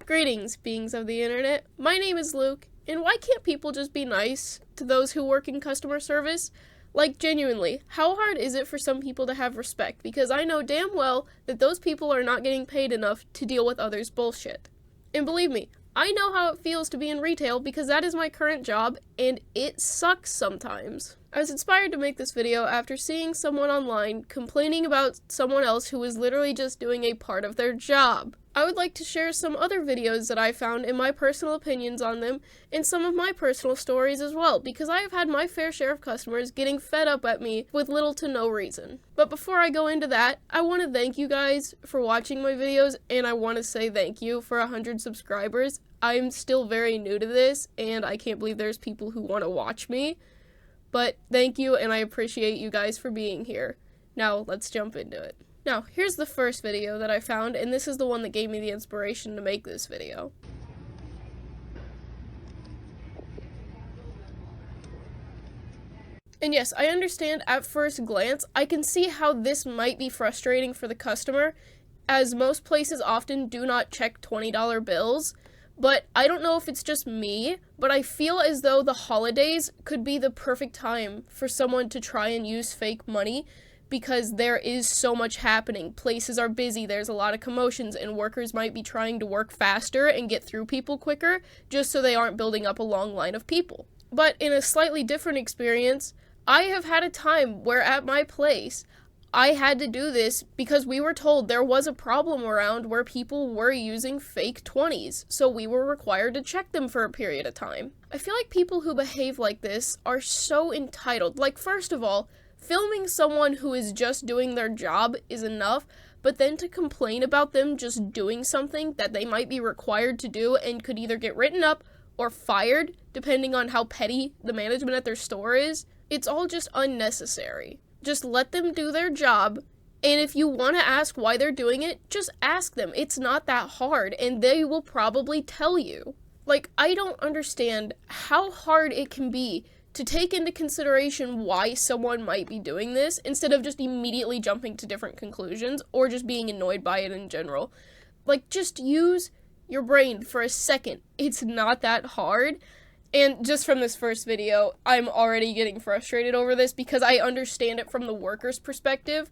Greetings, beings of the internet. My name is Luke, and why can't people just be nice to those who work in customer service? Like, genuinely, how hard is it for some people to have respect? Because I know damn well that those people are not getting paid enough to deal with others' bullshit. And believe me, I know how it feels to be in retail because that is my current job, and it sucks sometimes. I was inspired to make this video after seeing someone online complaining about someone else who was literally just doing a part of their job. I would like to share some other videos that I found and my personal opinions on them, and some of my personal stories as well, because I have had my fair share of customers getting fed up at me with little to no reason. But before I go into that, I want to thank you guys for watching my videos, and I want to say thank you for 100 subscribers. I'm still very new to this, and I can't believe there's people who want to watch me. But thank you, and I appreciate you guys for being here. Now, let's jump into it. Now, here's the first video that I found, and this is the one that gave me the inspiration to make this video. And yes, I understand at first glance, I can see how this might be frustrating for the customer, as most places often do not check $20 bills. But I don't know if it's just me, but I feel as though the holidays could be the perfect time for someone to try and use fake money, because there is so much happening. Places are busy, there's a lot of commotions, and workers might be trying to work faster and get through people quicker, just so they aren't building up a long line of people. But in a slightly different experience, I have had a time where at my place, I had to do this because we were told there was a problem around where people were using fake 20s, so we were required to check them for a period of time. I feel like people who behave like this are so entitled. Like, first of all, filming someone who is just doing their job is enough, but then to complain about them just doing something that they might be required to do and could either get written up or fired, depending on how petty the management at their store is, it's all just unnecessary. Just let them do their job, and if you want to ask why they're doing it, just ask them. It's not that hard, and they will probably tell you. Like, I don't understand how hard it can be to take into consideration why someone might be doing this, instead of just immediately jumping to different conclusions, or just being annoyed by it in general. Like, just use your brain for a second. It's not that hard. And just from this first video, I'm already getting frustrated over this because I understand it from the worker's perspective,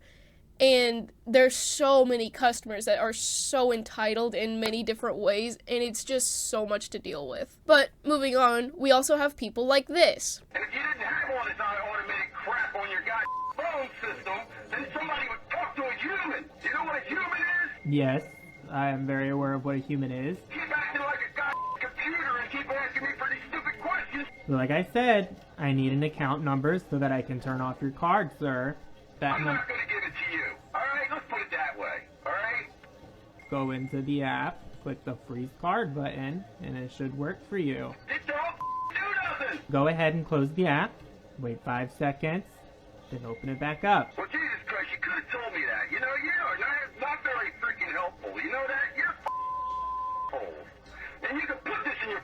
and there's so many customers that are so entitled in many different ways, and it's just so much to deal with. But moving on, we also have people like this. And if you didn't have all this automated crap on your phone system, then somebody would talk to a human. You know what a human is? Yes, I am very aware of what a human is. Keep acting like a computer and keep asking me for these stupid questions. Like I said, I need an account number so that I can turn off your card, sir. I'm not going to give it to you. Alright, let's put it that way. Alright? Go into the app, click the freeze card button, and it should work for you. It don't do nothing! Go ahead and close the app, wait 5 seconds, then open it back up. Well, Jesus Christ, you could have told me that. You know, you are not very freaking helpful. You know that? You're old. And you can put this in your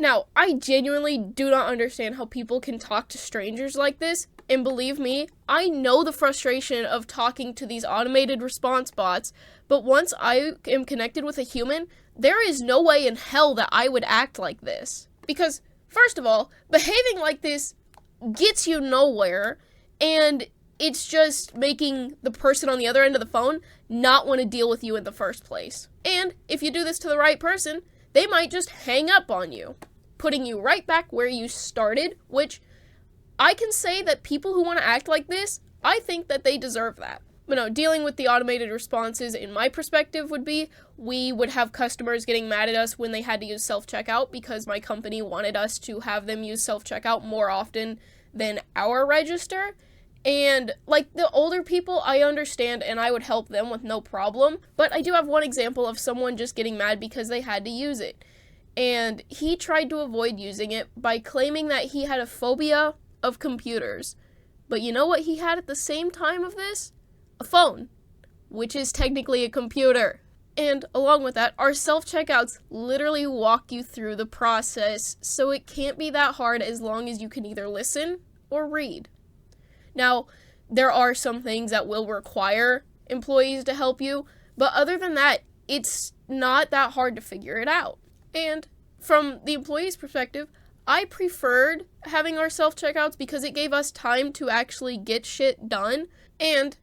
Now, I genuinely do not understand how people can talk to strangers like this, and believe me, I know the frustration of talking to these automated response bots, but once I am connected with a human, there is no way in hell that I would act like this. Because, first of all, behaving like this gets you nowhere, and it's just making the person on the other end of the phone not want to deal with you in the first place. And if you do this to the right person, they might just hang up on you, putting you right back where you started, which I can say that people who want to act like this, I think that they deserve that. But no, dealing with the automated responses in my perspective would be, we would have customers getting mad at us when they had to use self-checkout because my company wanted us to have them use self-checkout more often than our register. And, like, the older people, I understand, and I would help them with no problem, but I do have one example of someone just getting mad because they had to use it. And he tried to avoid using it by claiming that he had a phobia of computers. But you know what he had at the same time of this? A phone, which is technically a computer. And along with that, our self-checkouts literally walk you through the process, so it can't be that hard as long as you can either listen or read. Now, there are some things that will require employees to help you, but other than that, it's not that hard to figure it out. And from the employee's perspective, I preferred having our self-checkouts because it gave us time to actually get shit done, and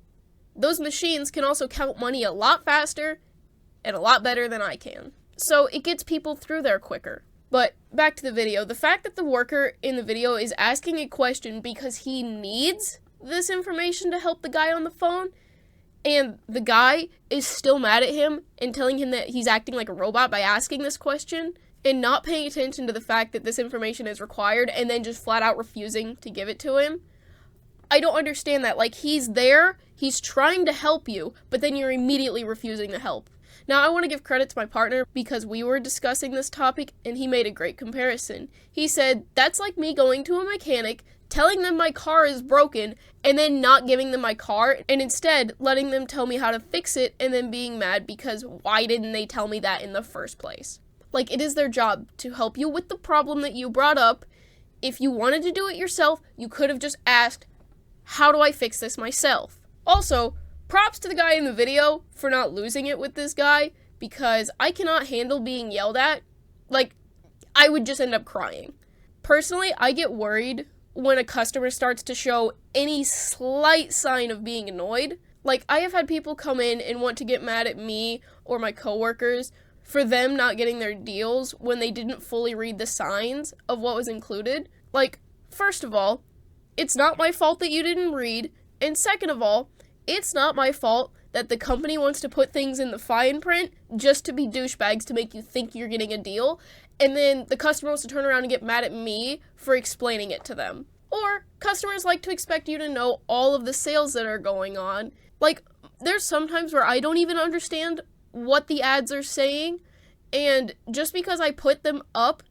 those machines can also count money a lot faster and a lot better than I can. So it gets people through there quicker. But back to the video, the fact that the worker in the video is asking a question because he needs this information to help the guy on the phone, and the guy is still mad at him and telling him that he's acting like a robot by asking this question, and not paying attention to the fact that this information is required and then just flat out refusing to give it to him. I don't understand that. Like, he's there, he's trying to help you, but then you're immediately refusing to help. Now, I want to give credit to my partner because we were discussing this topic and he made a great comparison. He said, that's like me going to a mechanic, telling them my car is broken, and then not giving them my car, and instead letting them tell me how to fix it and then being mad because why didn't they tell me that in the first place? Like, it is their job to help you with the problem that you brought up. If you wanted to do it yourself, you could have just asked, how do I fix this myself? Also, props to the guy in the video for not losing it with this guy, because I cannot handle being yelled at. Like, I would just end up crying. Personally, I get worried when a customer starts to show any slight sign of being annoyed. Like, I have had people come in and want to get mad at me or my coworkers for them not getting their deals when they didn't fully read the signs of what was included. Like, first of all, it's not my fault that you didn't read, and second of all, it's not my fault that the company wants to put things in the fine print just to be douchebags to make you think you're getting a deal, and then the customer wants to turn around and get mad at me for explaining it to them. Or customers like to expect you to know all of the sales that are going on. Like, there's sometimes where I don't even understand what the ads are saying, and just because I put them up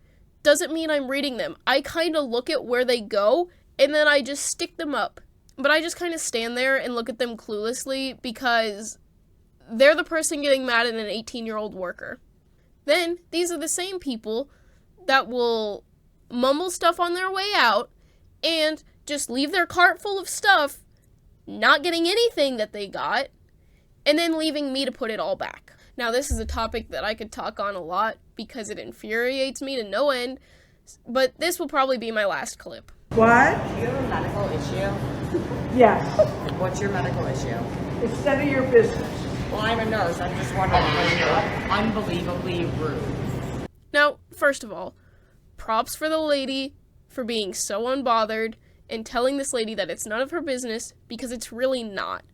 doesn't mean I'm reading them. I kind of look at where they go, and then I just stick them up. But I just kind of stand there and look at them cluelessly because they're the person getting mad at an 18-year-old worker. Then, these are the same people that will mumble stuff on their way out and just leave their cart full of stuff, not getting anything that they got, and then leaving me to put it all back. Now, this is a topic that I could talk on a lot because it infuriates me to no end, but this will probably be my last clip. What? Do you have a medical issue? Yes. What's your medical issue? It's none of your business. Well, I'm a nurse. I'm just wondering why you're unbelievably rude. Now, first of all, props for the lady for being so unbothered and telling this lady that it's none of her business, because it's really not.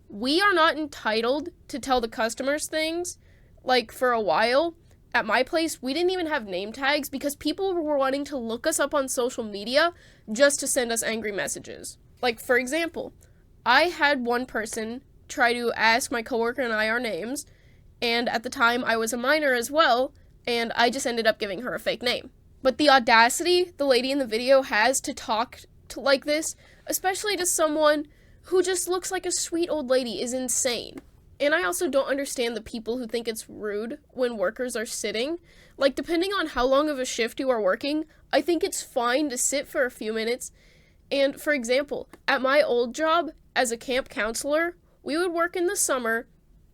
We are not entitled to tell the customers things. Like, for a while, at my place, we didn't even have name tags because people were wanting to look us up on social media just to send us angry messages. Like, for example, I had one person try to ask my coworker and I our names, and at the time I was a minor as well, and I just ended up giving her a fake name. But the audacity the lady in the video has to talk to like this, especially to someone who just looks like a sweet old lady, is insane. And I also don't understand the people who think it's rude when workers are sitting. Like, depending on how long of a shift you are working, I think it's fine to sit for a few minutes. And, for example, at my old job as a camp counselor, we would work in the summer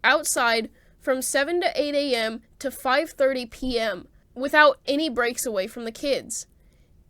outside from 7 to 8 a.m. to 5:30 p.m. without any breaks away from the kids.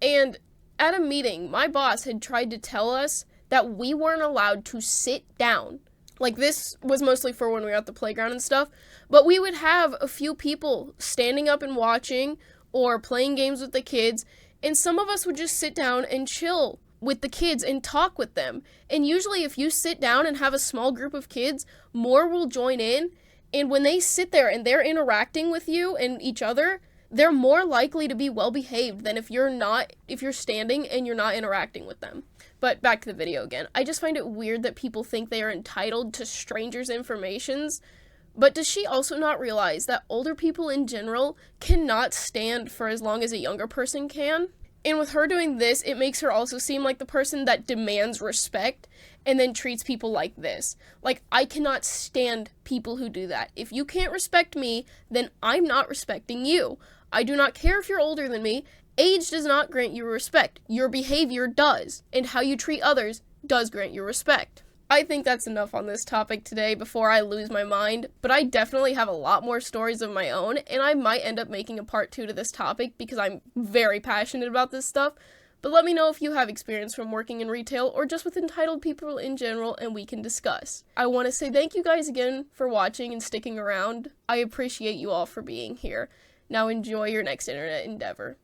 And at a meeting, my boss had tried to tell us that we weren't allowed to sit down. Like, this was mostly for when we were at the playground and stuff, but we would have a few people standing up and watching or playing games with the kids, and some of us would just sit down and chill with the kids and talk with them. And usually if you sit down and have a small group of kids, more will join in, and when they sit there and they're interacting with you and each other, they're more likely to be well behaved than if you're standing and you're not interacting with them. But back to the video again. I just find it weird that people think they are entitled to strangers' informations. But does she also not realize that older people in general cannot stand for as long as a younger person can? And with her doing this, it makes her also seem like the person that demands respect and then treats people like this. Like, I cannot stand people who do that. If you can't respect me, then I'm not respecting you. I do not care if you're older than me. Age does not grant you respect. Your behavior does, and how you treat others does grant you respect. I think that's enough on this topic today before I lose my mind, but I definitely have a lot more stories of my own, and I might end up making a part 2 to this topic because I'm very passionate about this stuff. But let me know if you have experience from working in retail or just with entitled people in general, and we can discuss. I want to say thank you guys again for watching and sticking around. I appreciate you all for being here. Now enjoy your next internet endeavor.